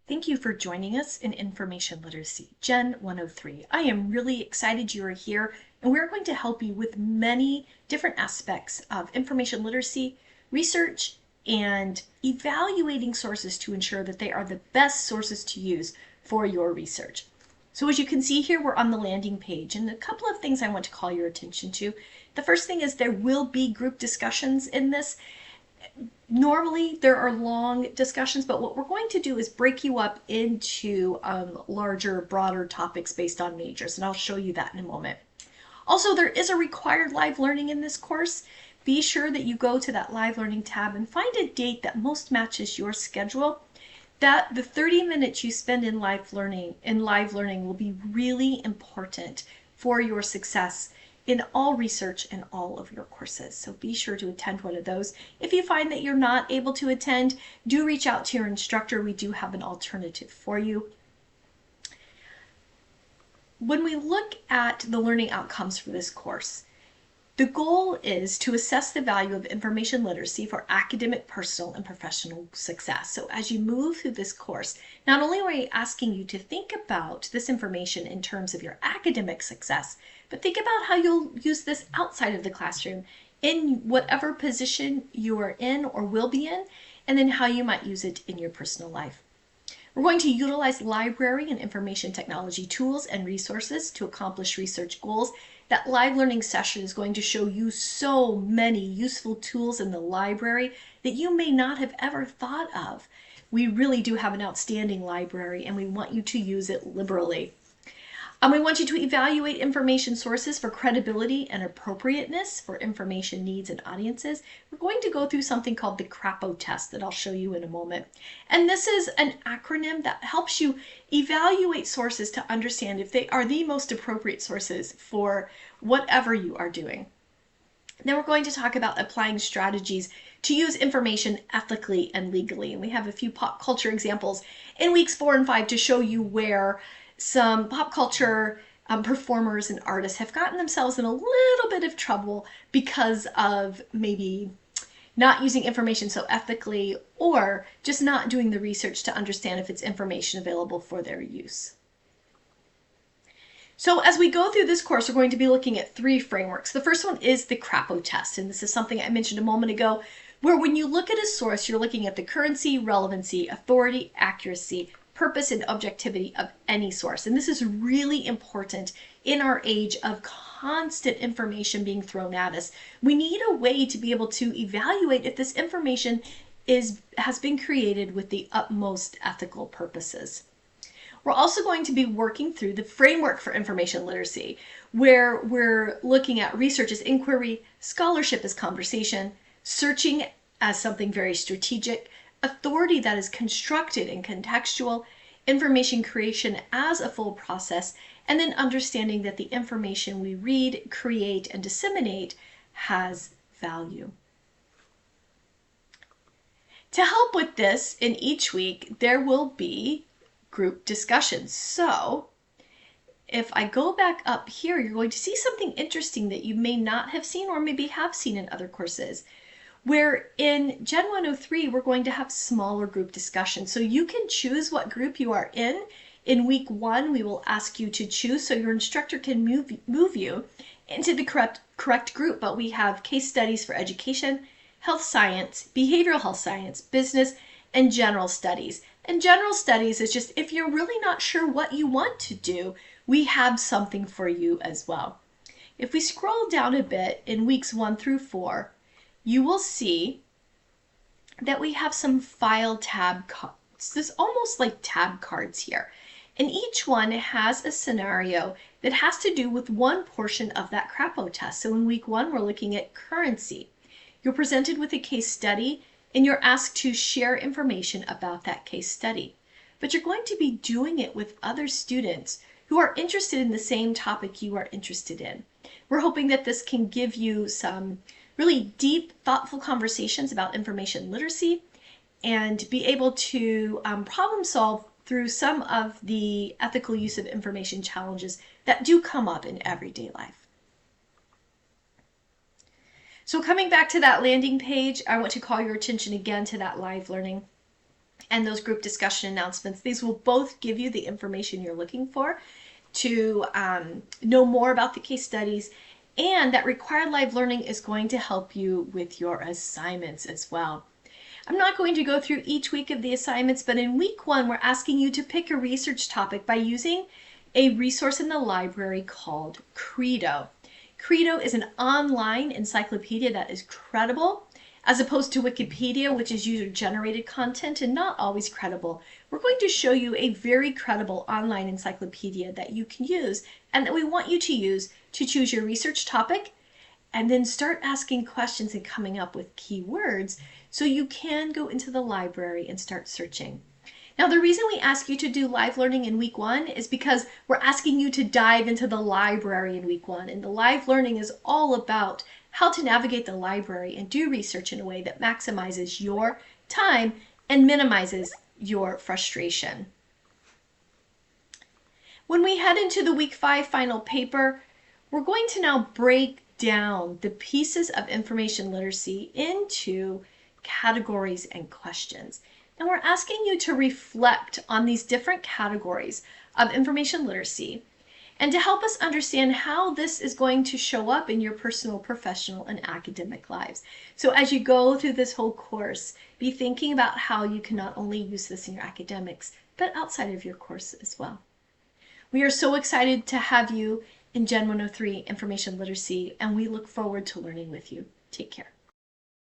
Thank you for joining us in Information Literacy, GEN103. I am really excited you are here, and we're going to help you with many different aspects of information literacy, research, and evaluating sources to ensure that they are the best sources to use for your research. So as you can see here, we're on the landing page, and a couple of things I want to call your attention to. The first thing is there will be group discussions in this. Normally there are long discussions, but what we're going to do is break you up into larger, broader topics based on majors, and I'll show you that in a moment. Also, there is a required live learning in this course. Be sure that you go to that live learning tab and find a date that most matches your schedule. That the 30 minutes you spend in live learning will be really important for your success in all research and all of your courses. So be sure to attend one of those. If you find that you're not able to attend, do reach out to your instructor. We do have an alternative for you. When we look at the learning outcomes for this course, the goal is to assess the value of information literacy for academic, personal, and professional success. So as you move through this course, not only are we asking you to think about this information in terms of your academic success, but think about how you'll use this outside of the classroom in whatever position you are in or will be in, and then how you might use it in your personal life. We're going to utilize library and information technology tools and resources to accomplish research goals. That live learning session is going to show you so many useful tools in the library that you may not have ever thought of. We really do have an outstanding library, and we want you to use it liberally. We want you to evaluate information sources for credibility and appropriateness for information needs and audiences. We're going to go through something called the CRAPO test that I'll show you in a moment. And this is an acronym that helps you evaluate sources to understand if they are the most appropriate sources for whatever you are doing. Then we're going to talk about applying strategies to use information ethically and legally. And we have a few pop culture examples in weeks 4 and 5 to show you where some pop culture performers and artists have gotten themselves in a little bit of trouble because of maybe not using information so ethically, or just not doing the research to understand if it's information available for their use. So as we go through this course, we're going to be looking at 3 frameworks. The first one is the CRAPO test, and this is something I mentioned a moment ago, where when you look at a source, you're looking at the currency, relevancy, authority, accuracy, purpose, and objectivity of any source. And this is really important in our age of constant information being thrown at us. We need a way to be able to evaluate if this information has been created with the utmost ethical purposes. We're also going to be working through the framework for information literacy, where we're looking at research as inquiry, scholarship as conversation, searching as something very strategic, authority that is constructed and contextual, information creation as a full process, and then understanding that the information we read, create, and disseminate has value. To help with this, in each week, there will be group discussions. So if I go back up here, you're going to see something interesting that you may not have seen or maybe have seen in other courses, where in GEN103, we're going to have smaller group discussions. So you can choose what group you are in. In week 1, we will ask you to choose, so your instructor can move you into the correct group. But we have case studies for education, health science, behavioral health science, business, and general studies. And general studies is just if you're really not sure what you want to do, we have something for you as well. If we scroll down a bit in weeks 1 through 4, you will see that we have some file tab cards. This is almost like tab cards here. And each one has a scenario that has to do with one portion of that CRAPO test. So in week 1, we're looking at currency. You're presented with a case study, and you're asked to share information about that case study. But you're going to be doing it with other students who are interested in the same topic you are interested in. We're hoping that this can give you some really deep, thoughtful conversations about information literacy and be able to problem solve through some of the ethical use of information challenges that do come up in everyday life. So coming back to that landing page, I want to call your attention again to that live learning. and those group discussion announcements. These will both give you the information you're looking for to know more about the case studies, and that required live learning is going to help you with your assignments as well. I'm not going to go through each week of the assignments, but in week 1, we're asking you to pick a research topic by using a resource in the library called Credo. Credo is an online encyclopedia that is credible, as opposed to Wikipedia, which is user-generated content and not always credible. We're going to show you a very credible online encyclopedia that you can use and that we want you to use to choose your research topic and then start asking questions and coming up with keywords so you can go into the library and start searching. Now, the reason we ask you to do live learning in week 1 is because we're asking you to dive into the library in week 1. And the live learning is all about how to navigate the library and do research in a way that maximizes your time and minimizes your frustration. When we head into the week 5 final paper, we're going to now break down the pieces of information literacy into categories and questions. And we're asking you to reflect on these different categories of information literacy and to help us understand how this is going to show up in your personal, professional, and academic lives. So as you go through this whole course, be thinking about how you can not only use this in your academics, but outside of your course as well. We are so excited to have you in Gen 103 Information Literacy, and we look forward to learning with you. Take care.